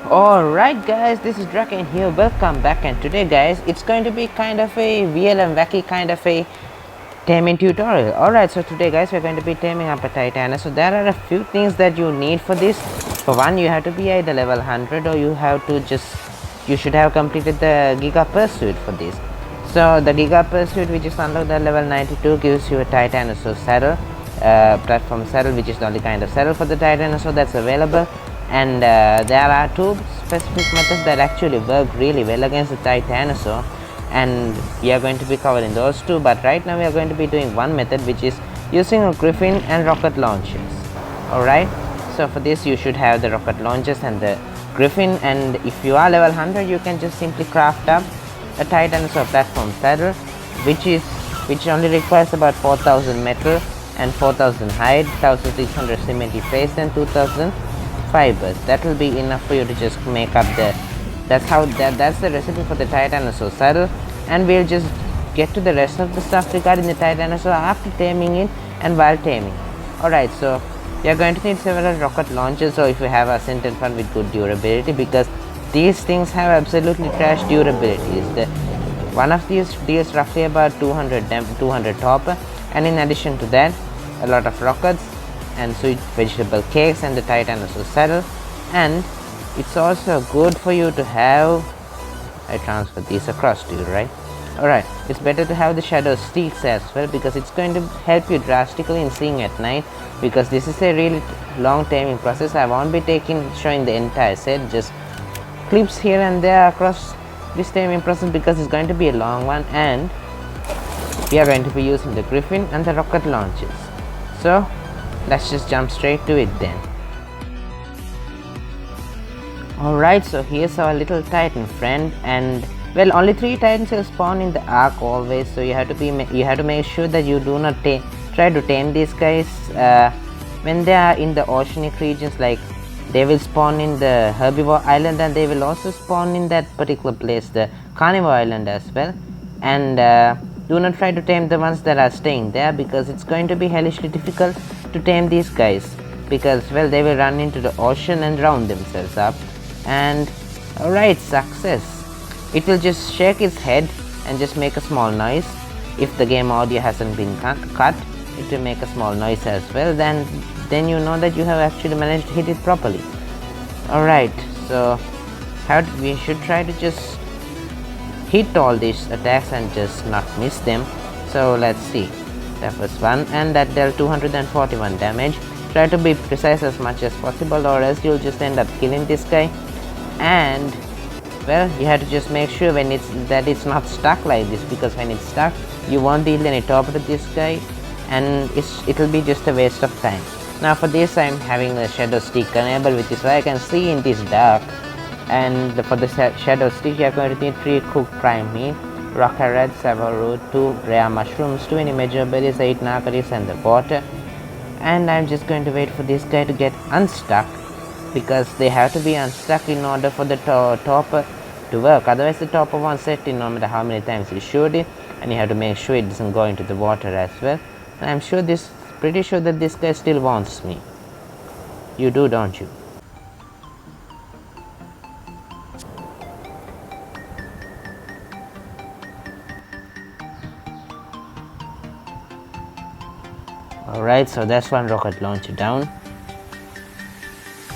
Alright guys, this is Drakane here, welcome back, and today guys, it's going to be kind of a weird and wacky kind of a taming tutorial. Alright, so today guys, we're going to be taming up a Titano. So there are a few things that you need for this. For one, you have to be either level 100 or you should have completed the Giga Pursuit for this. So the Giga Pursuit, which is unlocked at level 92, gives you a Titanosaur saddle, platform saddle, which is the only kind of saddle for the Titanosaur that's available. And there are two specific methods that actually work really well against the Titanosaur, and we are going to be covering those two. But right now we are going to be doing one method, which is using a griffin and rocket launchers. Alright, so for this you should have the rocket launchers and the griffin, and if you are level 100 you can just simply craft up a Titanosaur platform saddle, which only requires about 4000 metal and 4000 hide, 1600 cementy paste and 2000 fibers. That will be enough for you to just make up that's the recipe for the Titanosaur saddle, and we'll just get to the rest of the stuff regarding the Titanosaur after taming it and while taming. Alright, so we are going to need several rocket launchers, or if you have a scented one with good durability, because these things have absolutely trash durabilities. One of these deals roughly about 200 copper, and in addition to that a lot of rockets and sweet vegetable cakes and the Titanosaur saddle. And it's also good for you to have, I transfer these across to you, right? Alright, it's better to have the shadow sticks as well, because it's going to help you drastically in seeing at night, because this is a really long taming process. I won't be showing the entire set, just clips here and there across this taming process, because it's going to be a long one, and we are going to be using the griffin and the rocket launches. So let's just jump straight to it then. Alright, so here's our little Titan friend, and well, only 3 Titans will spawn in the arc always, so you have to make sure that you do not try to tame these guys when they are in the oceanic regions. Like, they will spawn in the herbivore island, and they will also spawn in that particular place, the carnivore island as well. And do not try to tame the ones that are staying there, because it's going to be hellishly difficult to tame these guys, because well, they will run into the ocean and drown themselves up. And alright, success. It will just shake its head and just make a small noise. If the game audio hasn't been cut, it will make a small noise as well. Then you know that you have actually managed to hit it properly. Alright, so we should try to just hit all these attacks and just not miss them. So let's see. That was one, and that dealt 241 damage. Try to be precise as much as possible, or else you'll just end up killing this guy. And well, you have to just make sure that it's not stuck like this, because when it's stuck you won't deal any torpor to this guy, and it'll be just a waste of time. Now for this, I'm having the shadow stick enabled, which is why I can see in this dark. And for the shadow stick, you are going to need 3 cooked prime meat, rock carrot, savo root, 2 rare mushrooms, 2 major berries, 8 narcotics, and the water. And I'm just going to wait for this guy to get unstuck, because they have to be unstuck in order for the topper to work. Otherwise the topper won't set in no matter how many times you shoot it, and you have to make sure it doesn't go into the water as well. And I'm pretty sure that this guy still wants me. You do, don't you? Alright, so that's one rocket launcher down.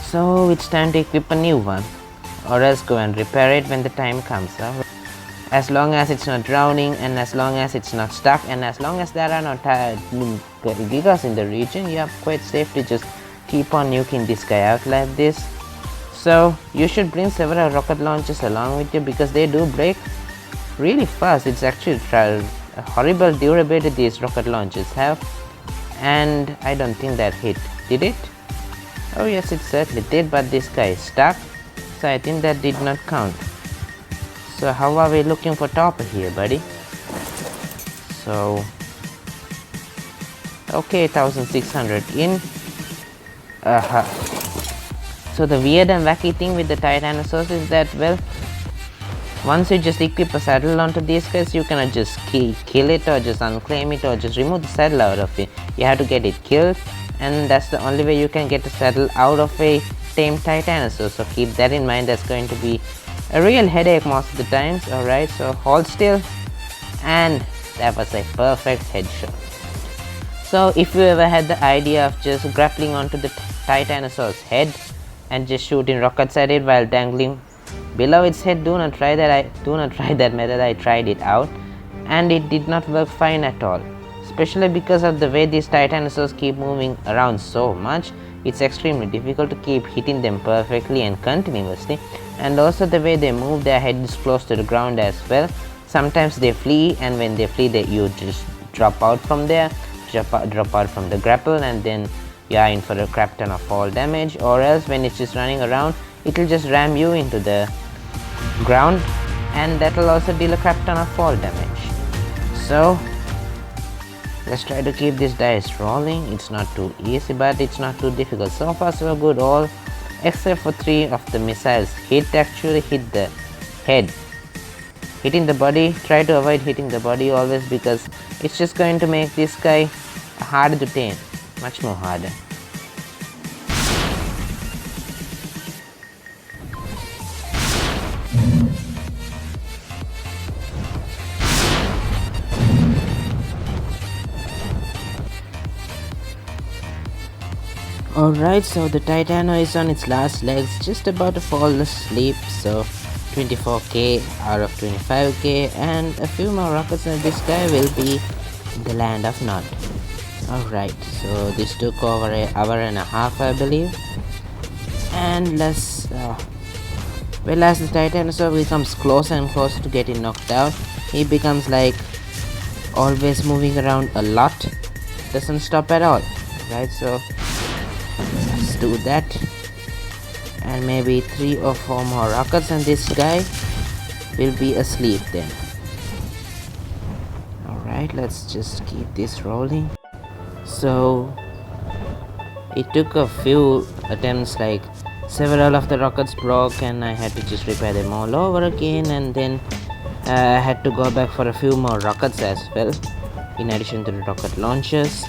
So it's time to equip a new one, or else go and repair it when the time comes. As long as it's not drowning, and as long as it's not stuck, and as long as there are no gigas in the region, you are quite safe to just keep on nuking this guy out like this. So you should bring several rocket launchers along with you, because they do break really fast. It's actually a horrible durability these rocket launchers have. And I don't think that hit. Did it? Oh yes, it certainly did, but this guy is stuck, so I think that did not count. So how are we looking for topper here, buddy? So okay, 1600 in. So the weird and wacky thing with the Titanosaurs is that, well, once you just equip a saddle onto these guys, you cannot just kill it, or just unclaim it, or just remove the saddle out of it. You have to get it killed, and that's the only way you can get the saddle out of a tame Titanosaur, so keep that in mind. That's going to be a real headache most of the times. Alright, so hold still, and that was a perfect headshot. So if you ever had the idea of just grappling onto the Titanosaur's head and just shooting rockets at it while dangling below its head, do not try that method. I tried it out and it did not work fine at all, especially because of the way these Titanosaurs keep moving around so much. It's extremely difficult to keep hitting them perfectly and continuously, and also the way they move, their head is close to the ground as well. Sometimes they flee, and when they flee, you just drop out from there, drop out from the grapple, and then you are in for a crap ton of fall damage. Or else when it's just running around, it will just ram you into the ground, and that will also deal a crap ton of fall damage. So let's try to keep this dice rolling. It's not too easy, but it's not too difficult. So far so good, all except for 3 of the missiles actually hit the head. Hitting the body, try to avoid hitting the body always, because it's just going to make this guy harder to tame, much more harder. Alright, so the Titano is on its last legs, just about to fall asleep. So 24k out of 25k, and a few more rockets and this guy will be in the land of Nod. Alright, so this took over an hour and a half, I believe. And let's well, as the Titanosaur becomes closer and closer to getting knocked out, he becomes like always moving around a lot, doesn't stop at all. Right, so let's do that, and maybe 3 or 4 more rockets and this guy will be asleep then. Alright, let's just keep this rolling. So it took a few attempts, like several of the rockets broke and I had to just repair them all over again, and then I had to go back for a few more rockets as well, in addition to the rocket launchers.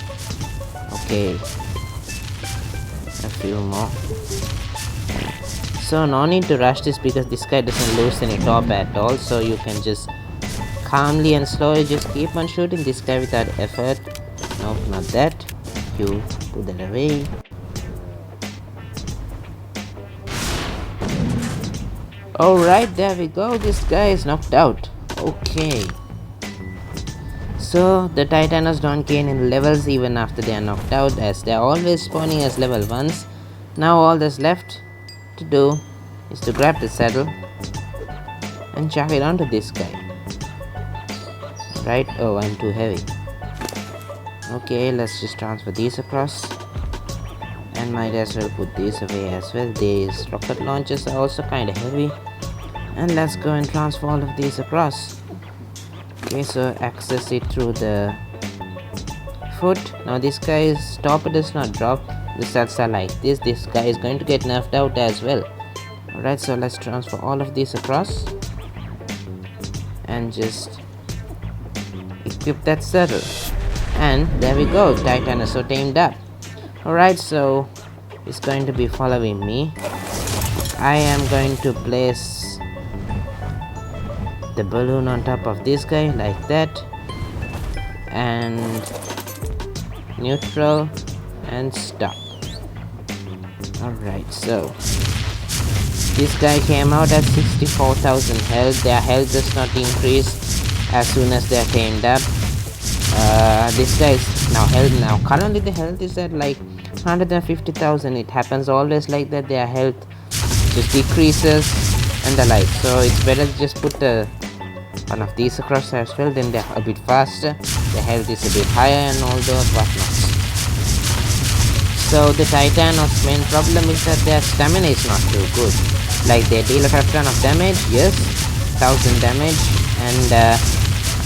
Okay, a few more. So no need to rush this, because this guy doesn't lose any top at all, so you can just calmly and slowly just keep on shooting this guy without effort. Nope, not that. You put that away. Alright, there we go. This guy is knocked out. Okay. So the Titanos don't gain any levels even after they are knocked out, as they are always spawning as level 1s. Now all that's left to do is to grab the saddle and chuck it onto this guy. Right? Oh, I'm too heavy. Okay, let's just transfer these across, and might as well put these away as well. These rocket launchers are also kinda heavy, and let's go and transfer all of these across. Okay, so access it through the foot. Now this guy's top does not drop, the stats are like this. This guy is going to get nerfed out as well. Alright, so let's transfer all of these across and just equip that saddle. And there we go, Titanosaur tamed up. Alright, so it's going to be following me. I am going to place the balloon on top of this guy like that, and neutral and stop. Alright, so this guy came out at 64,000 health. Their health does not increase as soon as they are tamed up. This guy is now health. Now currently the health is at like 150,000. It happens always like that. Their health just decreases and the like. So it's better to just put one of these across as well. Then they're a bit faster. The health is a bit higher and all those whatnot. So the Titanos' main problem is that their stamina is not too good. Like they deal a ton of damage, yes, 1000 damage, and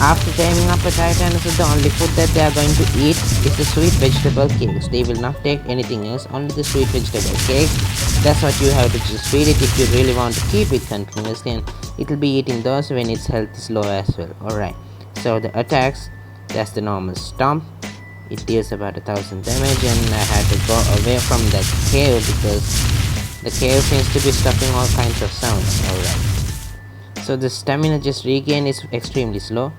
after taming up a Titanosaur, the only food that they are going to eat is the sweet vegetable cakes. They will not take anything else, only the sweet vegetable cakes. That's what you have to just feed it if you really want to keep it continuously, and it will be eating those when its health is low as well. Alright, so the attacks, that's the normal stomp. It deals about 1000 damage, and I had to go away from that cave because The cave seems to be stopping all kinds of sounds. Alright. So the stamina just regain is extremely slow.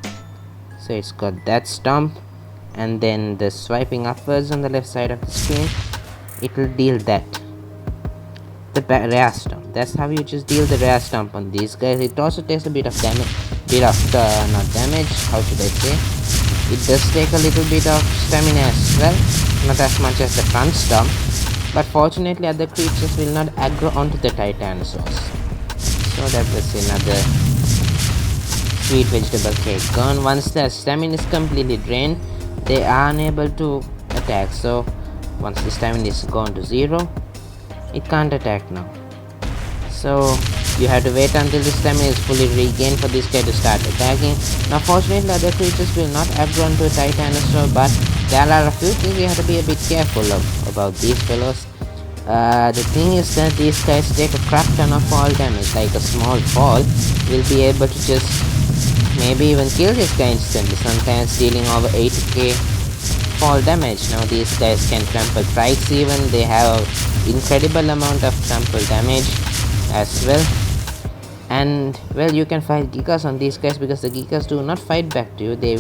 So it's got that stomp, and then the swiping upwards on the left side of the screen, it will deal that. The rare stomp. That's how you just deal the rare stomp on these guys. It also takes a bit of damage. Not damage. How should I say? It does take a little bit of stamina as well. Not as much as the front stomp. But fortunately, other creatures will not aggro onto the Titanosaurs. So that was another sweet vegetable cake gone. Once their stamina is completely drained, they are unable to attack. So once the stamina is gone to 0, it can't attack now. So you have to wait until the stamina is fully regained for this guy to start attacking. Now fortunately other creatures will not aggro onto a Titanosaur, but there are a few things you have to be a bit careful about these fellows. The thing is that these guys take a crap ton of fall damage. Like a small fall will be able to just maybe even kill this guy instantly, sometimes dealing over 80k fall damage. Now these guys can trample trikes even. They have an incredible amount of trample damage as well. And well, you can fight Gigas on these guys because the Gigas do not fight back to you. They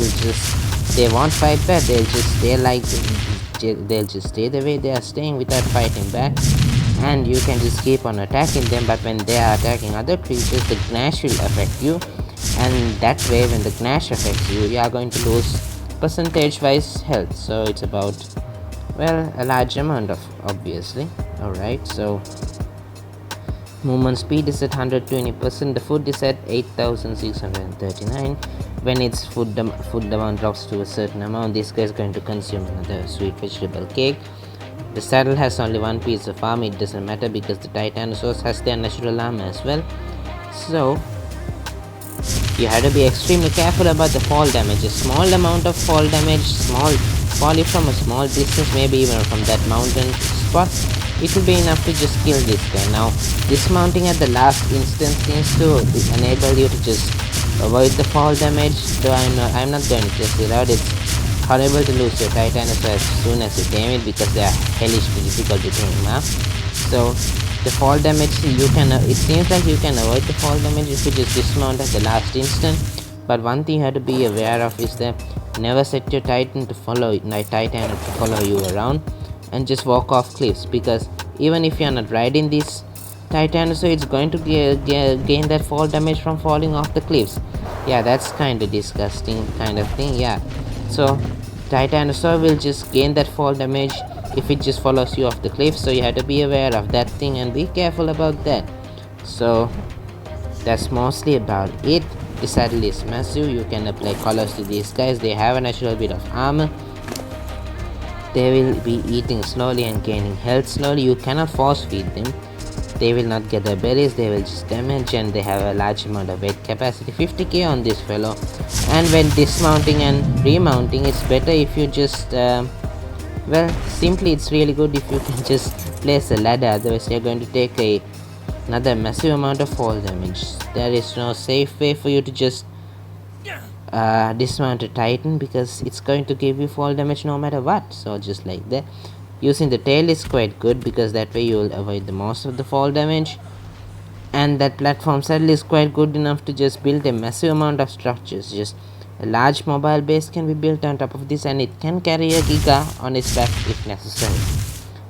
won't fight back. They'll just stay the way they are staying without fighting back, and you can just keep on attacking them. But when they are attacking other creatures, the Gnash will affect you, and that way when the Gnash affects you, you are going to lose percentage wise health. So it's about, well, a large amount of, obviously. Alright, so movement speed is at 120%. The food is at 8639. When its food amount drops to a certain amount, this guy is going to consume another sweet vegetable cake. The saddle has only one piece of armor. It doesn't matter because the Titanosaurs has their natural armor as well. So you have to be extremely careful about the fall damage. A small amount of fall damage, fall from a small distance, maybe even from that mountain spot, it will be enough to just kill this guy. Now dismounting at the last instant seems to enable you to just avoid the fall damage, though I'm not going to test it out. It's horrible to lose your Titanosaur as soon as you tame it because they are hellishly difficult to tame up. So the fall damage, it seems like you can avoid the fall damage if you just dismount at the last instant. But one thing you have to be aware of is that never set your Titano to follow you around and just walk off cliffs, because even if you are not riding this Titanosaur, it's going to gain that fall damage from falling off the cliffs. Yeah, that's kind of disgusting kind of thing. Yeah, so Titanosaur will just gain that fall damage if it just follows you off the cliff. So you have to be aware of that thing and be careful about that. So that's mostly about it. The saddle is massive. You can apply colors to these guys. They have a natural bit of armor. They will be eating slowly and gaining health slowly. You cannot force feed them. They will not get the berries, they will just damage, and they have a large amount of weight capacity, 50k on this fellow. And when dismounting and remounting, it's better if you just simply it's really good if you can just place a ladder, otherwise you're going to take another massive amount of fall damage. There is no safe way for you to just dismount a Titan, because it's going to give you fall damage no matter what. So just like that, using the tail is quite good because that way you will avoid the most of the fall damage. And that platform saddle is quite good enough to just build a massive amount of structures. Just a large mobile base can be built on top of this, and it can carry a Giga on its back if necessary.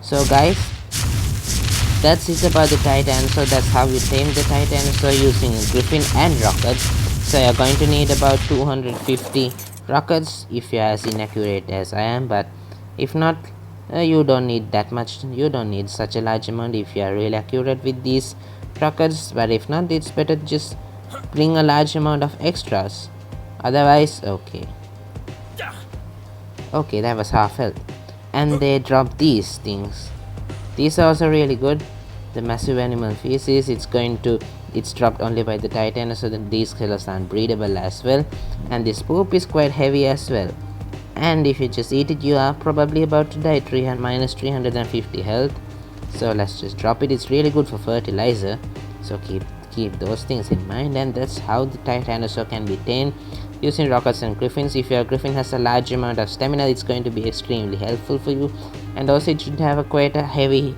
So guys, that's it about the Titanosaur. That's how you tame the Titanosaur using Griffin and rockets. So you're going to need about 250 rockets if you're as inaccurate as I am, but if not, you don't need that much. You don't need such a large amount if you are really accurate with these rockets, but if not, it's better to just bring a large amount of extras. Otherwise, okay, that was half health. And they drop these things. These are also really good. The massive animal feces, it's dropped only by the Titanosaur, so that these killers aren't breedable as well. And this poop is quite heavy as well. And if you just eat it, you are probably about to die. Minus 350 health. So let's just drop it. It's really good for fertilizer. So keep those things in mind. And that's how the Titanosaur can be tamed using rockets and griffins. If your griffin has a large amount of stamina, it's going to be extremely helpful for you. And also it should have quite a heavy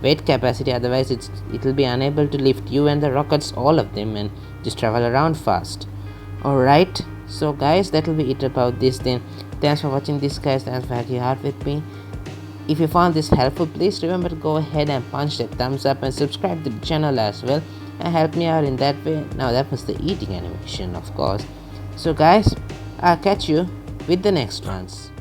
weight capacity, otherwise it will be unable to lift you and the rockets, all of them, and just travel around fast. Alright, so guys, that will be it about this then. Thanks for watching this, guys. Thanks for hanging out with me. If you found this helpful, please remember to go ahead and punch that thumbs up and subscribe to the channel as well, and help me out in that way. Now that was the eating animation, of course. So guys, I'll catch you with the next ones.